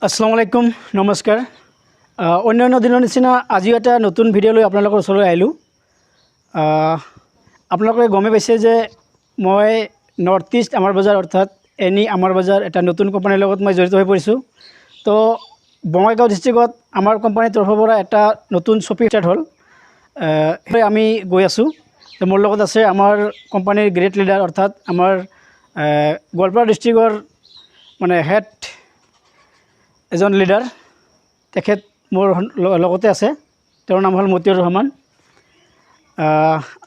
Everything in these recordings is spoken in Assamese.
আসসালামু আলাইকুম নমস্কাৰ অন্যান্য দিনৰ নিচিনা আজিও এটা নতুন ভিডিঅ' লৈ আপোনালোকৰ ওচৰলৈ আহিলোঁ। আপোনালোকে গমে পাইছে যে মই নৰ্থ ইষ্ট আমাৰ বজাৰ অৰ্থাৎ এনি আমাৰ বজাৰ এটা নতুন কোম্পানীৰ লগত মই জড়িত হৈ পৰিছোঁ। তো বঙাইগাঁও ডিষ্ট্ৰিক্টত আমাৰ কোম্পানীৰ তৰফৰ পৰা এটা নতুন শ্বপিং ষ্টাৰ্ট হ'ল। আমি গৈ আছোঁ। তো মোৰ লগত আছে আমাৰ কোম্পানীৰ গ্ৰেট লিডাৰ অৰ্থাৎ আমাৰ গোৱালপাৰা ডিষ্ট্ৰিক্টৰ মানে হেড এজন লিডাৰ, তেখেত মোৰ লগতে আছে। তেওঁৰ নাম হ'ল মতিউৰ ৰহমান।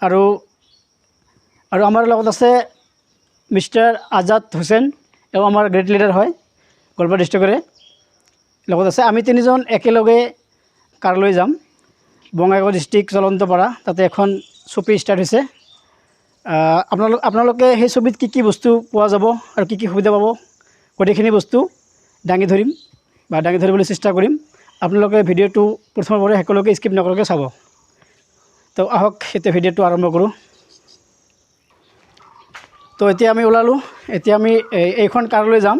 আৰু আমাৰ লগত আছে মিষ্টাৰ আজাদ হুছেইন, এওঁ আমাৰ গ্ৰেট লিডাৰ হয় গোৱালপাৰা ডিষ্ট্ৰিক্টৰে লগত আছে। আমি তিনিজন একেলগে কাৰ লৈ যাম বঙাইগাঁও ডিষ্ট্ৰিক্ট চলন্তপাৰা, তাতে এখন শ্বপিং ষ্টাৰ্ট হৈছে। আপোনালোকে সেই ছবিত কি বস্তু পোৱা যাব আৰু কি সুবিধা পাব গোটেইখিনি বস্তু দাঙি ধৰিম বা দাঙি ধৰিবলৈ চেষ্টা কৰিম। আপোনালোকে ভিডিঅ'টো প্ৰথমৰ পৰা শেষলৈকে স্কিপ নকৰাকৈ চাব। তো আহক এতিয়া ভিডিঅ'টো আৰম্ভ কৰোঁ। তো এতিয়া আমি ওলালোঁ। এতিয়া আমি এইখন কাৰলৈ যাম।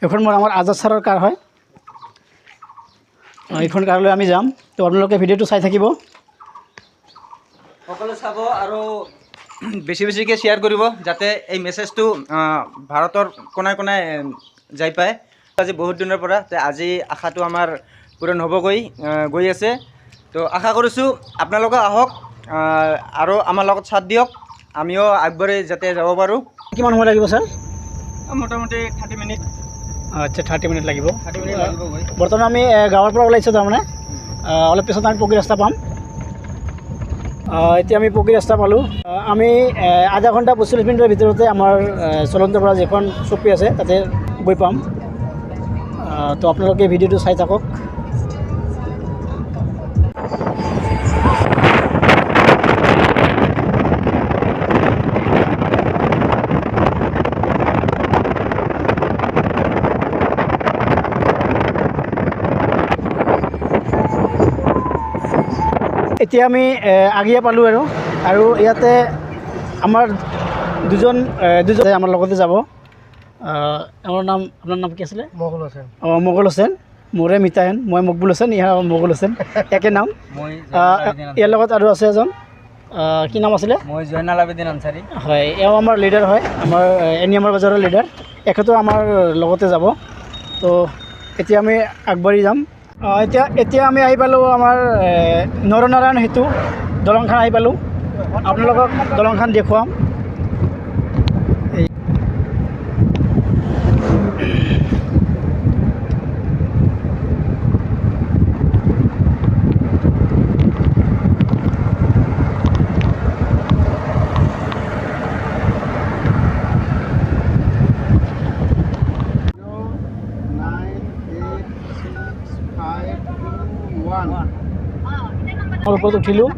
এইখন আমাৰ আজাদ ছাৰৰ কাৰ হয়। এইখন কাৰলৈ আমি যাম। তো আপোনালোকে ভিডিঅ'টো চাই থাকিব, সকলো চাব আৰু বেছিকৈ শ্বেয়াৰ কৰিব যাতে এই মেছেজটো ভাৰতৰ কোনাই কোনাই যাই পায়। আজি বহুত দিনৰ পৰা আজি আশাটো আমাৰ পূৰণ হ'বগৈ গৈ আছে। তো আশা কৰিছোঁ আপোনালোকে আহক আৰু আমাৰ লগত সাথ দিয়ক, আমিও আগবাঢ়ি যাতে যাব পাৰোঁ। কিমান সময় লাগিব ছাৰ? মোটামুটি 30 মিনিট। আচ্ছা 30 মিনিট লাগিব। 30 মিনিট লাগিবগৈ। বৰ্তমান আমি গাঁৱৰ পৰা ওলাইছোঁ, তাৰমানে অলপ পিছত আমি পকী ৰাস্তা পাম। এতিয়া আমি পকী ৰাস্তা পালোঁ। আমি আধা ঘণ্টা 45 মিনিটৰ ভিতৰতে আমাৰ চলন্তপাৰা যিখন শ্বপিং আছে তাতে গৈ পাম। তো আপোনালোকে ভিডিঅ'টো চাই থাকক। এতিয়া আমি আগিয়া পালোঁ আৰু ইয়াতে আমাৰ দুজন আমাৰ লগতে যাব। আমাৰ নাম, আপোনাৰ নাম কি আছিলে? মোগল হোসেন। মোগল হোসেন, মোৰে মিতাহেন, মই মকবুল হোসেন, ইহাৰ মোগল হোসেন, একে নাম। ইয়াৰ লগত আৰু আছে এজন, কি নাম আছিলে? মই জয়নাল আবেদিন আনচাৰী। হয়, এওঁ আমাৰ লিডাৰ হয়, আমাৰ এনি আমাৰ বজাৰৰ লিডাৰ। এখেতো আমাৰ লগতে যাব। তো এতিয়া আমি আগবাঢ়ি যাম। এতিয়া আমি আহি পালোঁ আমাৰ নৰনাৰায়ণ সেতু দলংখন আহি পালোঁ। আপোনালোকক দলংখন দেখুৱাম। ওপৰত উঠিলোঁ।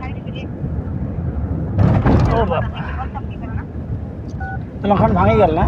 দলংখন ভাঙি গ'ল না?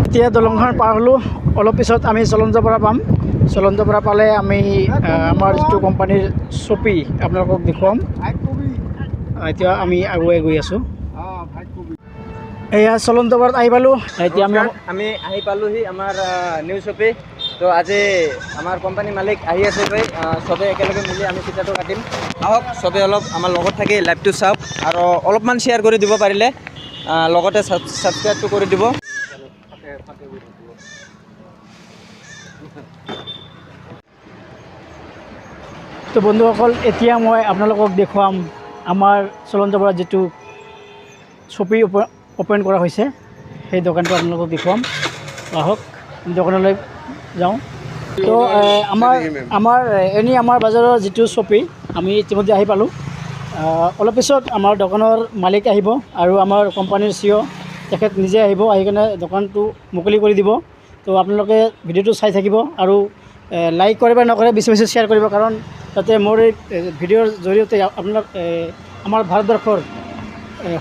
এতিয়া দলংখন পাৰ হ'লোঁ। অলপ পিছত আমি চলন্তপাৰা পাম। চলন্তপাৰা পালে আমি আমাৰ যিটো কোম্পানীৰ শ্বপিং আপোনালোকক দেখুৱাম। এতিয়া আমি আগুৱাই গৈ আছোঁ। এয়া চলন্তপাৰাত আহি পালোঁ। এতিয়া আমি আহি পালোঁহি আমাৰ নিউ শ্বপিং। তো আজি আমাৰ কোম্পানীৰ মালিক আহি আছে, চবেই একেলগে মিলি আমি চিটাটো কাটিম। আহক চবেই অলপ আমাৰ লগত থাকি লাইভটো চাওক আৰু অলপমান শ্বেয়াৰ কৰি দিব পাৰিলে, লগতে ছাবস্ক্ৰাইবটো কৰি দিব। তো বন্ধুসকল, এতিয়া মই আপোনালোকক দেখুৱাম আমাৰ চলন্তপাৰাত যিটো শ্বপিং অপেন কৰা হৈছে সেই দোকানটো আপোনালোকক দেখুৱাম। আহক দোকানলৈ যাওঁ। তো আমাৰ এনি আমাৰ বজাৰৰ যিটো শ্বপিং আমি ইতিমধ্যে আহি পালোঁ। অলপ পিছত আমাৰ দোকানৰ মালিক আহিব আৰু আমাৰ কোম্পানীৰ CEO তেখেত নিজে আহিব, আহি কিনে দোকানটো মুকলি কৰি দিব। তো আপোনালোকে ভিডিঅ'টো চাই থাকিব আৰু লাইক কৰে বা নকৰে বেছি বেছি শ্বেয়াৰ কৰিব, কাৰণ যাতে মোৰ এই ভিডিঅ'ৰ জৰিয়তে আপোনালোক আমাৰ ভাৰতবৰ্ষৰ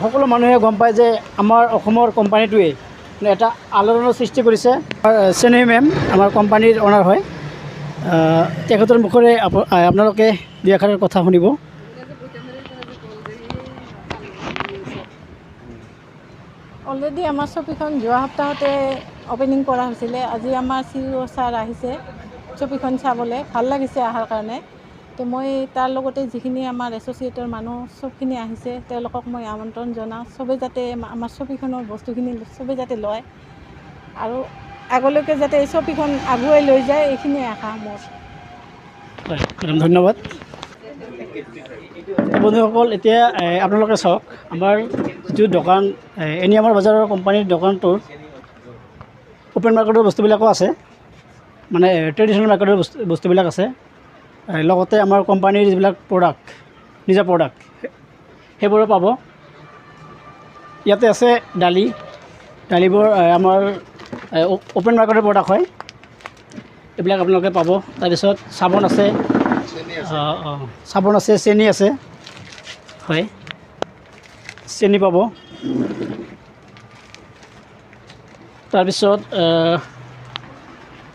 সকলো মানুহে গম পায় যে আমাৰ অসমৰ কোম্পানীটোৱে এটা আলোড়নৰ সৃষ্টি কৰিছে। চেনেহী মেম আমাৰ কোম্পানীৰ অনাৰ হয়, তেখেতৰ মুখেৰে আপোনালোকে দুই এষাৰ কথা শুনিব। অলৰেডি আমাৰ ছবিখন যোৱা সপ্তাহতে অপেনিং কৰা হৈছিলে। আজি আমাৰ CEO ছাৰ আহিছে ছবিখন চাবলৈ, ভাল লাগিছে অহাৰ কাৰণে। তো মই তাৰ লগতে যিখিনি আমাৰ এছ'চিয়েটৰ মানুহ চবখিনি আহিছে, তেওঁলোকক মই আমন্ত্ৰণ জনাওঁ চবে যাতে আমাৰ ছবিখনৰ বস্তুখিনি চবে যাতে লয় আৰু আগলৈকে যাতে এই ছবিখন আগুৱাই লৈ যায়, এইখিনিয়ে আশা মোৰ। হয় মেডাম, ধন্যবাদ। বন্ধুসকল, এতিয়া আপোনালোকে চাওক আমাৰ যিটো দোকান এনি আমাৰ বজাৰৰ কোম্পানীৰ দোকানটোৰ অ'পেন মাৰ্কেটৰ বস্তুবিলাকো আছে, মানে ট্ৰেডিশ্যনেল মাৰ্কেটৰ বস্তুবিলাক আছে। লগতে আমাৰ কোম্পানীৰ যিবিলাক প্ৰডাক্ট, নিজা প্ৰডাক্ট সেইবোৰো পাব। ইয়াতে আছে দালিবোৰ আমাৰ অ'পেন মাৰ্কেটৰ প্ৰডাক্ট হয়, এইবিলাক আপোনালোকে পাব। তাৰপিছত চাবোন আছে, চেনি আছে, হয় চেনি পাব। তাৰপিছত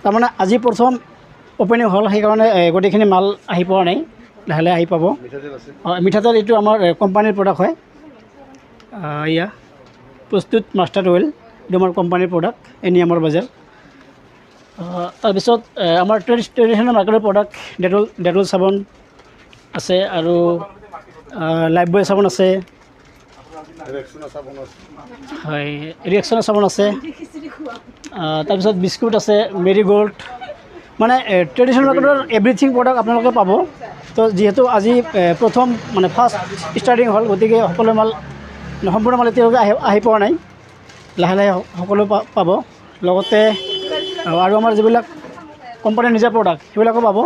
তাৰমানে আজি প্ৰথম অ'পেনিং হ'ল, সেইকাৰণে গোটেইখিনি মাল আহি পোৱা নাই, লাহে লাহে আহি পাব। মিঠাতেল এইটো আমাৰ কোম্পানীৰ প্ৰডাক্ট হয়, এয়া প্ৰস্তুত মাষ্টাৰ্ড অইল, এইটো আমাৰ কোম্পানীৰ প্ৰডাক্ট এনি আমাৰ বজাৰ। তাৰপিছত আমাৰ ট্ৰেডিশ্যনেল মাৰ্কেটৰ প্ৰডাক্ট ডেটল চাবোন আছে আৰু লাইফবয় চাবোন আছে, হয় ৰিয়েকশ্যনৰ চাবোন আছে। তাৰপিছত বিস্কুট আছে, মেৰিগ'ল্ড, মানে ট্ৰেডিশ্যনেল মাৰ্কেটৰ এভৰিথিং প্ৰডাক্ট আপোনালোকে পাব। তো যিহেতু আজি প্ৰথম মানে ফাৰ্ষ্ট ষ্টাৰ্টিং হ'ল, গতিকে সকলো মাল সম্পূৰ্ণ মাল এতিয়ালৈকে আহি পোৱা নাই, লাহে লাহে সকলো পাব। লগতে আৰু আমাৰ যিবিলাক কোম্পানীৰ নিজা প্ৰডাক্ট সেইবিলাকো পাব।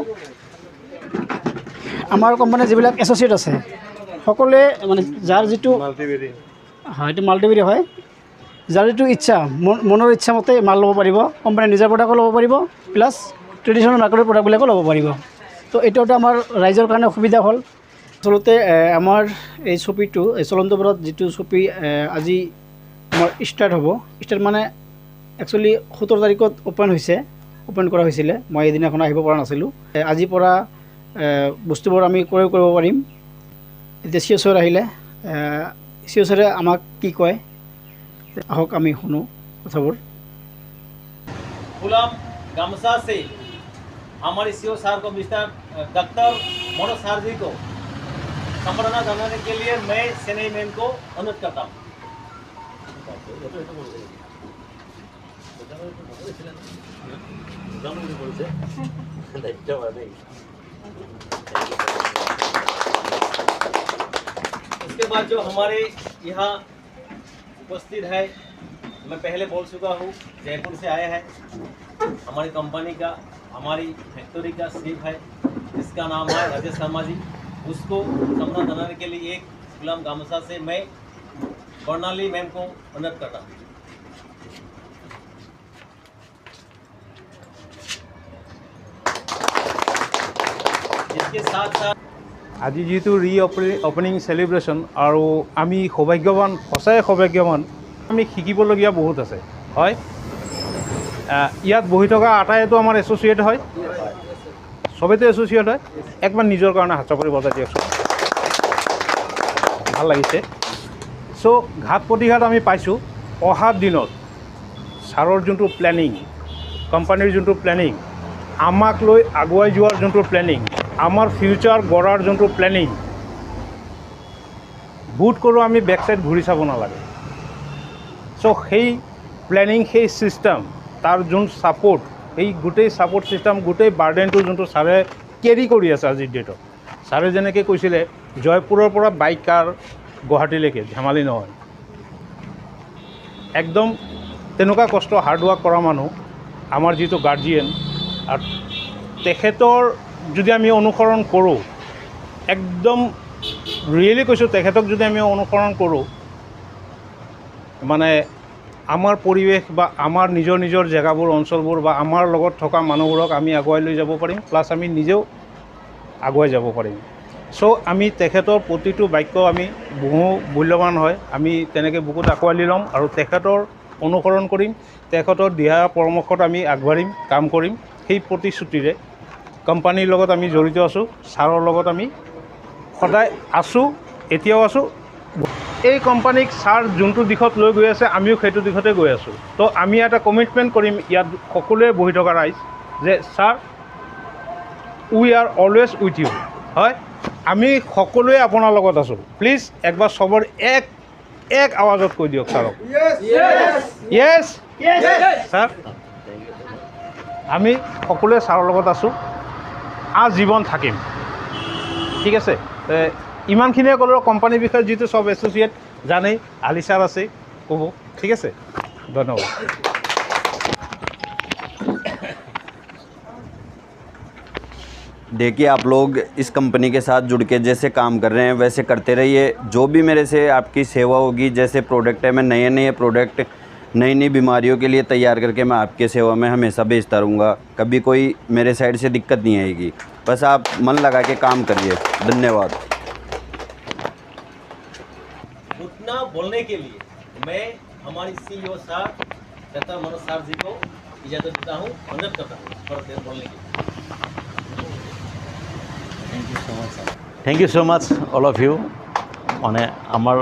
আমাৰ কোম্পানীৰ যিবিলাক এছ'চিয়েট আছে সকলোৱে মানে যাৰ যিটো হয় এইটো মাল্টিবেৰি হয়, যাৰ যিটো ইচ্ছা মনৰ ইচ্ছা মতে মাল ল'ব পাৰিব। কোম্পানীৰ নিজা প্ৰডাক্টো ল'ব পাৰিব, প্লাছ ট্ৰেডিশ্যনেল মাৰ্কেটৰ প্ৰডাক্টবিলাকো ল'ব পাৰিব। তো এইটো আমাৰ ৰাইজৰ কাৰণে সুবিধা হ'ল। আচলতে আমাৰ এই শ্বপিটো চলন্তপুৰত যিটো শ্বপি আজি আমাৰ ষ্টাৰ্ট হ'ব, ষ্টাৰ্ট মানে একচুৱেলি 17 তাৰিখত অ'পেন কৰা হৈছিলে। মই এদিনাখন আহিব পৰা নাছিলোঁ। আজিৰ পৰা বস্তুবোৰ আমি ক্ৰয় কৰিব পাৰিম। এতিয়া CEO ছাৰ আহিলে, CEO ছাৰে আমাক কি কয় আহক আমি শুনো কথাবোৰ। गुलाम गामसा से हमारे सीओ साहब को मिस्टर डॉक्टर मनोज सार जी को संबर्धना जनाने के लिए मैं सेनेही मैम को अनुरोध करता हूँ। इसके बाद जो हमारे यहाँ उपस्थित है, मैं पहले बोल चुका हूँ, जयपुर से आया है, हमारी कंपनी का हमारी फैक्ट्री का शेफ है, जिसका नाम है राजेश शर्मा जी। उसको सम्मान बनाने के लिए एक गुलाम गामसा से मैं बर्नाली मैम को अनुरोध करता हूँ। इसके साथ साथ আজি যিহেতু অপেনিং চেলিব্ৰেশ্যন, আৰু আমি সৌভাগ্যৱান, সঁচাই সৌভাগ্যৱান। আমি শিকিবলগীয়া বহুত আছে। হয়, ইয়াত বহি থকা আটাইতো আমাৰ এছ'চিয়েট হয়, চবেতো এছ'চিয়েট হয়। একবাৰ নিজৰ কাৰণে হাত চাপৰি বজাই দিয়কচোন, ভাল লাগিছে। চ' ঘাট প্ৰতিঘাত আমি পাইছোঁ। অহা দিনত ছাৰৰ যোনটো প্লেনিং, কোম্পানীৰ যোনটো প্লেনিং, আমাক লৈ আগুৱাই যোৱাৰ যোনটো প্লেনিং, আমাৰ ফিউচাৰ গঢ়াৰ যোনটো প্লেনিং, বুট কৰোঁ আমি বেক চাইড ঘূৰি চাব নালাগে। চ' সেই প্লেনিং, সেই ছিষ্টেম, তাৰ যোন ছাপৰ্ট, এই গোটেই ছাপৰ্ট ছিষ্টেম, গোটেই বাৰ্ডেনটো যোনটো ছাৰে কেৰি কৰি আছে আজিৰ ডেটত। ছাৰে যেনেকৈ কৈছিলে জয়পুৰৰ পৰা বাইক কাৰ গুৱাহাটীলৈকে ধেমালি নহয়, একদম তেনেকুৱা কষ্ট হাৰ্ডৱৰ্ক কৰা মানুহ আমাৰ যিটো গাৰ্জিয়েন, আৰু তেখেতৰ যদি আমি অনুসৰণ কৰোঁ, একদম ৰিয়েলি কৈছোঁ, তেখেতক যদি আমি অনুসৰণ কৰোঁ, মানে আমাৰ পৰিৱেশ বা আমাৰ নিজৰ নিজৰ জেগাবোৰ, অঞ্চলবোৰ বা আমাৰ লগত থকা মানুহবোৰক আমি আগুৱাই লৈ যাব পাৰিম, প্লাছ আমি নিজেও আগুৱাই যাব পাৰিম। চ' আমি তেখেতৰ প্ৰতিটো বাক্য আমি বহু মূল্যৱান হয়, আমি তেনেকৈ বুকুত আঁকোৱালি ল'ম আৰু তেখেতৰ অনুসৰণ কৰিম, তেখেতৰ দিহা পৰামৰ্শত আমি আগবাঢ়িম, কাম কৰিম। সেই প্ৰতিশ্ৰুতিৰে কোম্পানীৰ লগত আমি জড়িত আছোঁ, ছাৰৰ লগত আমি সদায় আছোঁ, এতিয়াও আছোঁ। এই কোম্পানীক ছাৰ যোনটো দিশত লৈ গৈ আছে, আমিও সেইটো দিশতে গৈ আছোঁ। তো আমি এটা কমিটমেণ্ট কৰিম ইয়াত সকলোৱে বহি থকা ৰাইজ, যে sir, we are always with you. হয়, আমি সকলোৱে আপোনাৰ লগত আছোঁ। প্লিজ একবাৰ চবৰ এক আৱাজত কৈ দিয়ক ছাৰক, য়েছ ছাৰ। আমি সকলোৱে ছাৰৰ লগত আছোঁ, আজীৱন থাকিম। ঠিক আছে, ইমানখিনিয়ে ক'লোঁ। কোম্পানীৰ বিষয়ে যিটো চব এছ'চিয়েট জানেই, আলি ছাৰ আছে, ক'ব। ঠিক আছে, ধন্যবাদ। देखिए, आप लोग इस कंपनी के साथ जुड़ के जैसे काम कर रहे हैं वैसे करते रहिए। जो भी मेरे से आपकी सेवा होगी, जैसे प्रोडक्ट है, मैं नए प्रोडक्ट नई नई बीमारियों के लिए तैयार करके मैं आपके सेवा में हमेशा भेजता रहूँगा। कभी कोई मेरे साइड से दिक्कत नहीं आएगी। बस आप मन लगा के काम करिए। धन्यवाद। उतना बोलने के लिए मैं हमारी CEO sir doctor Manoj sir ji को इजाज़त देता हूँ, अनुरोध करता हूँ थोड़ा देर बोलने के लिए। Thank you so much all of you. মানে আমাৰ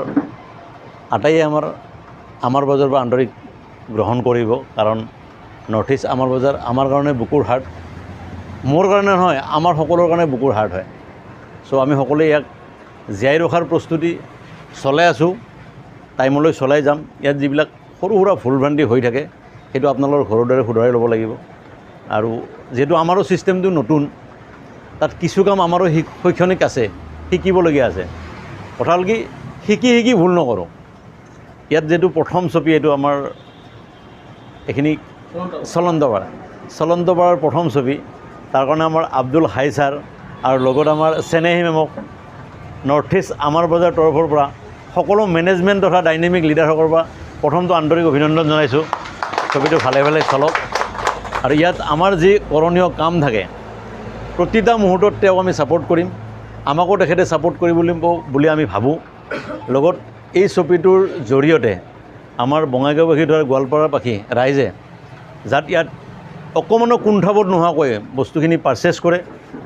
আটাইয়ে আমাৰ বজাৰ বা আন্তৰিক গ্ৰহণ কৰিব, কাৰণ নৰ্থ ইষ্ট আমাৰ বজাৰ আমাৰ কাৰণে বুকুৰ হাট, মোৰ কাৰণে নহয়, আমাৰ সকলোৰ কাৰণে বুকুৰ হাট হয়। চ' আমি সকলোৱে ইয়াক জীয়াই ৰখাৰ প্ৰস্তুতি চলাই আছোঁ, টাইমলৈ চলাই যাম। ইয়াত যিবিলাক সৰু সুৰা ভুল ভ্ৰান্তি হৈ থাকে, সেইটো আপোনালোকৰ ঘৰৰ দৰে শুধৰাই ল'ব লাগিব। আৰু যিহেতু আমাৰো ছিষ্টেমটো নতুন, তাত কিছু কাম আমাৰো শৈক্ষণিক আছে, শিকিবলগীয়া আছে। কথা হ'ল কি, শিকি ভুল নকৰোঁ। ইয়াত যিহেতু প্ৰথম ছবি, এইটো আমাৰ এইখিনি চলন্তপাৰাৰ প্ৰথম ছবি। তাৰ কাৰণে আমাৰ আব্দুল হাই ছাৰ আৰু লগত আমাৰ চেনেহী মেমক নৰ্থ ইষ্ট আমাৰ বজাৰ তৰফৰ পৰা সকলো মেনেজমেণ্ট তথা ডাইনেমিক লিডাৰসকলৰ পৰা প্ৰথমটো আন্তৰিক অভিনন্দন জনাইছোঁ। ছবিটো ভালে ভালে চলক। আৰু ইয়াত আমাৰ যি কৰণীয় কাম থাকে, প্ৰতিটা মুহূৰ্তত তেওঁক আমি ছাপোৰ্ট কৰিম, আমাকো তেখেতে ছাপোৰ্ট কৰিব বুলি আমি ভাবোঁ। লগত এই ছবিটোৰ জৰিয়তে আমাৰ বঙাইগাঁওবাসী ধৰা গোৱালপাৰাবাসী ৰাইজে যাত ইয়াত অকণমানো কুণ্ঠাবোধ নোহোৱাকৈ বস্তুখিনি পাৰ্চেছ কৰে,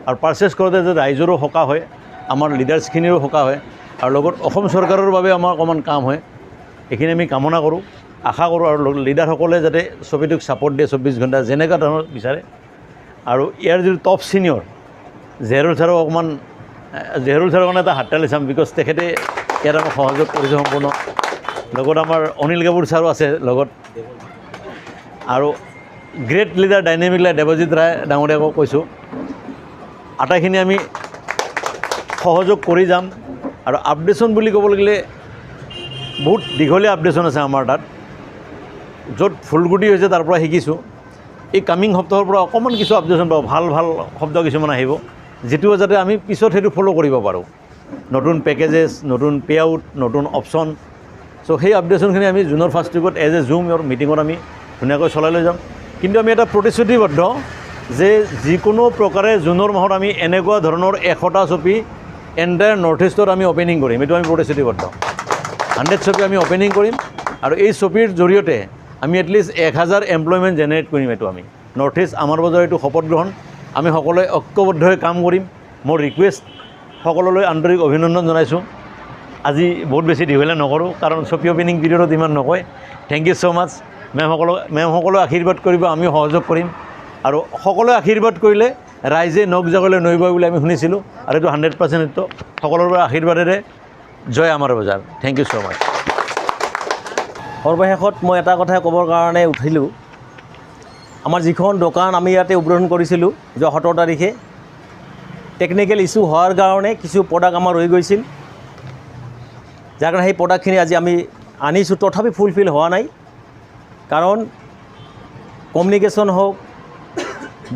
আৰু পাৰ্চেছ কৰোঁতে যে ৰাইজৰো সকাহ হয়, আমাৰ লিডাৰ্ছখিনিৰো সকাহ হয়, আৰু লগত অসম চৰকাৰৰ বাবে আমাৰ অকণমান কাম হয়, এইখিনি আমি কামনা কৰোঁ, আশা কৰোঁ। আৰু লিডাৰসকলে যাতে ছবিটোক ছাপোৰ্ট দিয়ে 24 ঘণ্টা, যেনেকুৱা ধৰণৰ বিচাৰে। আৰু ইয়াৰ যিটো টপ ছিনিয়ৰ জেহৰুল ছাৰক অকণমান, জেহৰুল ছাৰৰ কাৰণে এটা হাততালি চাম, বিকজ তেখেতে ইয়াত আমাক সহযোগ কৰিছে সম্পূৰ্ণ। লগত আমাৰ অনিল কাপুৰ ছাৰো আছে লগত, আৰু great leader dynamic leader Debajit Roy ডাঙৰীয়াকো কৈছোঁ। আটাইখিনি আমি সহযোগ কৰি যাম। আৰু আপডেশ্যন বুলি ক'বলৈ গ'লে বহুত দীঘলীয়া আপডেশ্যন আছে আমাৰ তাত, য'ত ফুলগুটি হৈছে তাৰ পৰা শিকিছোঁ। এই কামিং সপ্তাহৰ পৰা অকণমান কিছু আপডেশ্যন পাব, ভাল শব্দ কিছুমান আহিব, যিটো যাতে আমি পিছত সেইটো ফ'ল' কৰিব পাৰোঁ। নতুন পেকেজেছ, নতুন পে আউট, নতুন অপশ্যন। চ' সেই আপডেশ্যনখিনি আমি জুনৰ ফাৰ্ষ্ট উইকত এজ এ জুম মিটিঙত আমি ধুনীয়াকৈ চলাই লৈ যাম। কিন্তু আমি এটা প্ৰতিশ্ৰুতিবদ্ধ যে যিকোনো প্ৰকাৰে জুনৰ মাহত আমি এনেকুৱা ধৰণৰ 100টা ছবি এণ্টায়াৰ নৰ্থ ইষ্টত আমি অ'পেনিং কৰিম। এইটো আমি প্ৰতিশ্ৰুতিবদ্ধ। 100 ছবি আমি অ'পেনিং কৰিম, আৰু এই ছবিৰ জৰিয়তে আমি এটলিষ্ট 1000 এমপ্লয়মেণ্ট জেনেৰেট কৰিম। এইটো আমি নৰ্থ ইষ্ট আমাৰ বজাৰ এইটো শপত গ্ৰহণ, আমি সকলোৱে ঐক্যবদ্ধ হৈ কাম কৰিম। মোৰ ৰিকুৱেষ্ট সকলোলৈ আন্তৰিক অভিনন্দন জনাইছোঁ। আজি বহুত বেছি দীঘলীয়া নকৰোঁ, কাৰণ ছবি অ'পেনিং পিৰিয়ডত ইমান নকয়। থেংক ইউ ছ' মাছ। মেমসকলেও আশীৰ্বাদ কৰিব, আমিও সহযোগ কৰিম। আৰু সকলোৱে আশীৰ্বাদ কৰিলে ৰাইজে নখ জাগলৈ নৈ বয় বুলি আমি শুনিছিলোঁ, আৰু এইটো 100% সত্য। সকলোৰে পৰা আশীৰ্বাদেৰে জয় আমাৰ বজাৰ। থেংক ইউ ছ' মাছ। সৰ্বশেষত মই এটা কথাই ক'বৰ কাৰণে উঠিলোঁ। আমাৰ যিখন দোকান আমি ইয়াতে উদ্বোধন কৰিছিলোঁ যোৱা 17 তাৰিখে, টেকনিকেল ইছ্যু হোৱাৰ কাৰণে কিছু প্ৰডাক্ট আমাৰ ৰৈ গৈছিল, যাৰ কাৰণে সেই প্ৰডাক্টখিনি আজি আমি আনিছোঁ, তথাপি ফুলফিল হোৱা নাই। কাৰণ কমিউনিকেশ্যন হওক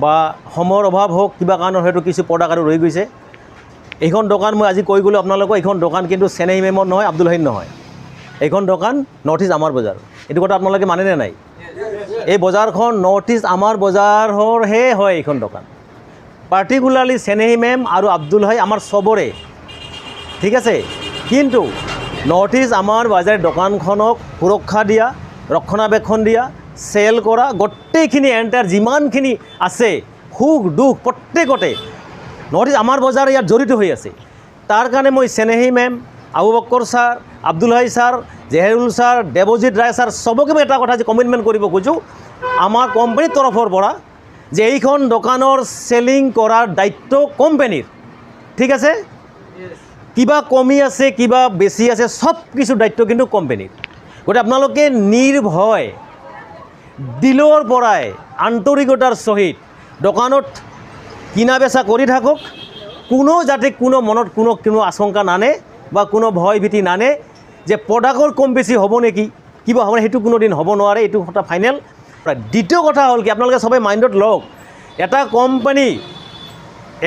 বা সময়ৰ অভাৱ হওক, কিবা কাৰণত হয়তো কিছু প্ৰডাক্ট আৰু ৰৈ গৈছে। এইখন দোকান মই আজি কৈ গ'লোঁ আপোনালোকক, এইখন দোকান কিন্তু চেনেহী মেমৰ নহয়, আব্দুল হাইৰ নহয়। এইখন দোকান নৰ্থ ইষ্ট আমাৰ বজাৰ। এইটো কথা আপোনালোকে মানেনে নাই? এই বজাৰখন নৰ্থ ইষ্ট আমাৰ বজাৰৰহে হয় এইখন দোকান। পাৰ্টিকুলাৰলি চেনেহী মেম আৰু আব্দুল হাই আমাৰ চবৰে, ঠিক আছে। কিন্তু নৰ্থ ইষ্ট আমাৰ বজাৰ দোকানখনক সুৰক্ষা দিয়া, ৰক্ষণাবেক্ষণ দিয়া, চেল কৰা, গোটেইখিনি এণ্টায়াৰ যিমানখিনি আছে সুখ দুখ প্ৰত্যেকতে নৰ্থ ইষ্ট আমাৰ বজাৰ ইয়াত জড়িত হৈ আছে। তাৰ কাৰণে মই চেনেহী মেম, আবু বক্কৰ ছাৰ, আব্দুল হাই ছাৰ, জেহেৰুল ছাৰ, দেৱজিৎ ৰায় ছাৰ চবকে মই এটা কথা যে কমিটমেণ্ট কৰিব খোজোঁ আমাৰ কোম্পানীৰ তৰফৰ পৰা, যে এইখন দোকানৰ চেলিং কৰাৰ দায়িত্ব কোম্পানীৰ, ঠিক আছে। কিবা কমি আছে, কিবা বেছি আছে, সব কিছু দায়িত্ব কিন্তু কোম্পানীৰ। গতিকে আপোনালোকে নিৰ্ভয় দিলৰ পৰাই আন্তৰিকতাৰ সহিত দোকানত কিনা বেচা কৰি থাকক। কোনো যাতে কোনো মনত কোনো আশংকা নানে বা কোনো ভয় ভীতি নানে যে প্ৰডাক্টৰ কম বেছি হ'ব নেকি, কিবা হ'ব, সেইটো কোনো দিন হ'ব নোৱাৰে। এইটো কথা ফাইনেল। দ্বিতীয় কথা হ'ল কি, আপোনালোকে সবে মাইণ্ডত লওক, এটা কোম্পানী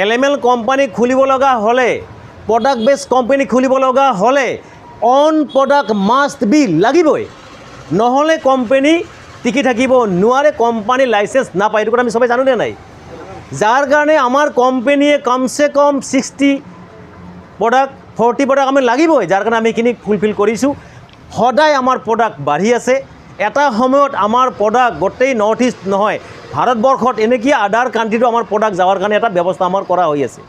LML কোম্পানী খুলিব লগা হ'লে, প্ৰডাক্ট বেছ কোম্পানী খুলিব লগা হ'লে অন প্ৰডাক্ট মাষ্ট বি লাগিবই, নহ'লে কোম্পানী টিকি থাকিব নোৱাৰে, কোম্পানী লাইচেঞ্চ নাপায়। এইটো কথা আমি সবে জানোনে নাই? যাৰ কাৰণে আমাৰ কোম্পানীয়ে কমচে কম 60 প্ৰডাক্ট 40 প্ৰডাক্ট আমি লাগিবই, যাৰ কাৰণে আমি এইখিনি ফুলফিল কৰিছোঁ। সদায় আমাৰ প্ৰডাক্ট বাঢ়ি আছে। এটা সময়ত আমাৰ প্ৰডাক্ট গোটেই নৰ্থ ইষ্ট নহয়, ভাৰতবৰ্ষত এনেকৈ আদাৰ কাণ্ট্ৰিটো আমাৰ প্ৰডাক্ট যাৱাৰ কাৰণে এটা ব্যৱস্থা আমাৰ কৰা হৈ আছে।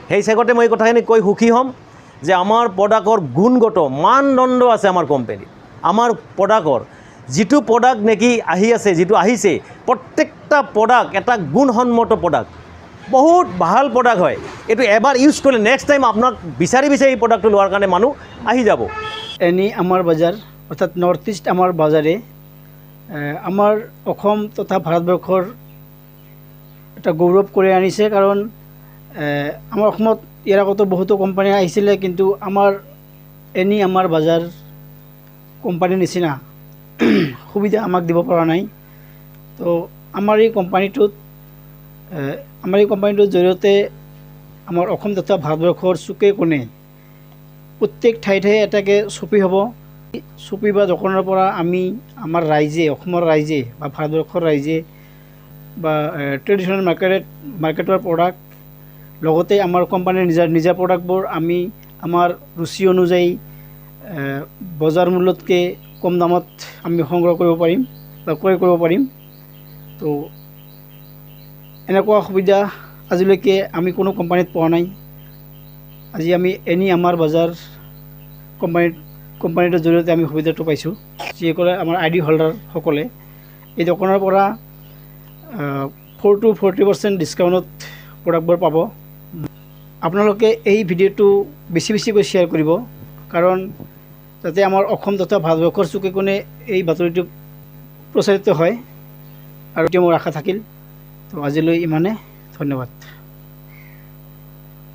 সেই চেগতে মই এই কথাখিনি কৈ সুখী হ'ম যে আমাৰ প্ৰডাক্টৰ গুণগত মানদণ্ড আছে আমাৰ কোম্পানীত। আমাৰ প্ৰডাক্টৰ যিটো প্ৰডাক্ট নেকি আহি আছে, যিটো আহিছে, প্ৰত্যেকটা প্ৰডাক্ট এটা গুণসন্মত প্ৰডাক্ট, বহুত ভাল প্ৰডাক্ট হয়। এইটো এবাৰ ইউজ কৰিলে নেক্সট টাইম আপোনাক বিচাৰি বিচাৰি এই প্ৰডাক্টটো লোৱাৰ কাৰণে মানুহ আহি যাব। এনি আমাৰ বজাৰ অৰ্থাৎ নৰ্থ ইষ্ট আমাৰ বজাৰে আমাৰ অসম তথা ভাৰতবৰ্ষৰ এটা গৌৰৱ কৰি আনিছে। কাৰণ আমাৰ অসমত ইয়াৰ আগতো বহুতো কোম্পানী আহিছিলে, কিন্তু আমাৰ এনি আমাৰ বজাৰ কোম্পানীৰ নিচিনা সুবিধা আমাক দিব পৰা নাই। তো আমাৰ এই কোম্পানীটোৰ জৰিয়তে আমাৰ অসম তথা ভাৰতবৰ্ষৰ চুকে কোণে প্ৰত্যেক ঠাইতে এটাকৈ শ্বপিং হ'ব। শ্বপিং বা দোকানৰ পৰা আমি আমাৰ ৰাইজে, অসমৰ ৰাইজে বা ভাৰতবৰ্ষৰ ৰাইজে বা ট্ৰেডিশ্যনেল মাৰ্কেটৰ প্ৰডাক্ট, লগতে আমাৰ কোম্পানীৰ নিজা প্ৰডাক্টবোৰ আমি আমাৰ ৰুচি অনুযায়ী বজাৰ মূল্যতকৈ কম দামত আমি সংগ্ৰহ কৰিব পাৰিম বা ক্ৰয় কৰিব পাৰিম। তো এনেকুৱা সুবিধা আজিলৈকে আমি কোনো কোম্পানীত পোৱা নাই। আজি আমি এনি আমাৰ বজাৰ কোম্পানীটোৰ জৰিয়তে আমি সুবিধাটো পাইছোঁ। যিসকলে আমাৰ ID হোল্ডাৰসকলে এই দোকানৰ পৰা 4 to 40% ডিছকাউণ্টত প্ৰডাক্টবোৰ পাব। আপোনালোকে এই ভিডিঅ'টো বেছিকৈ শ্বেয়াৰ কৰিব, কাৰণ যাতে আমাৰ অসম তথা ভাৰতবৰ্ষৰ চুকে কোণে এই বাতৰিটো প্ৰচাৰিত হয়, আৰু এতিয়া মোৰ আশা থাকিল। তো আজিলৈ ইমানে, ধন্যবাদ।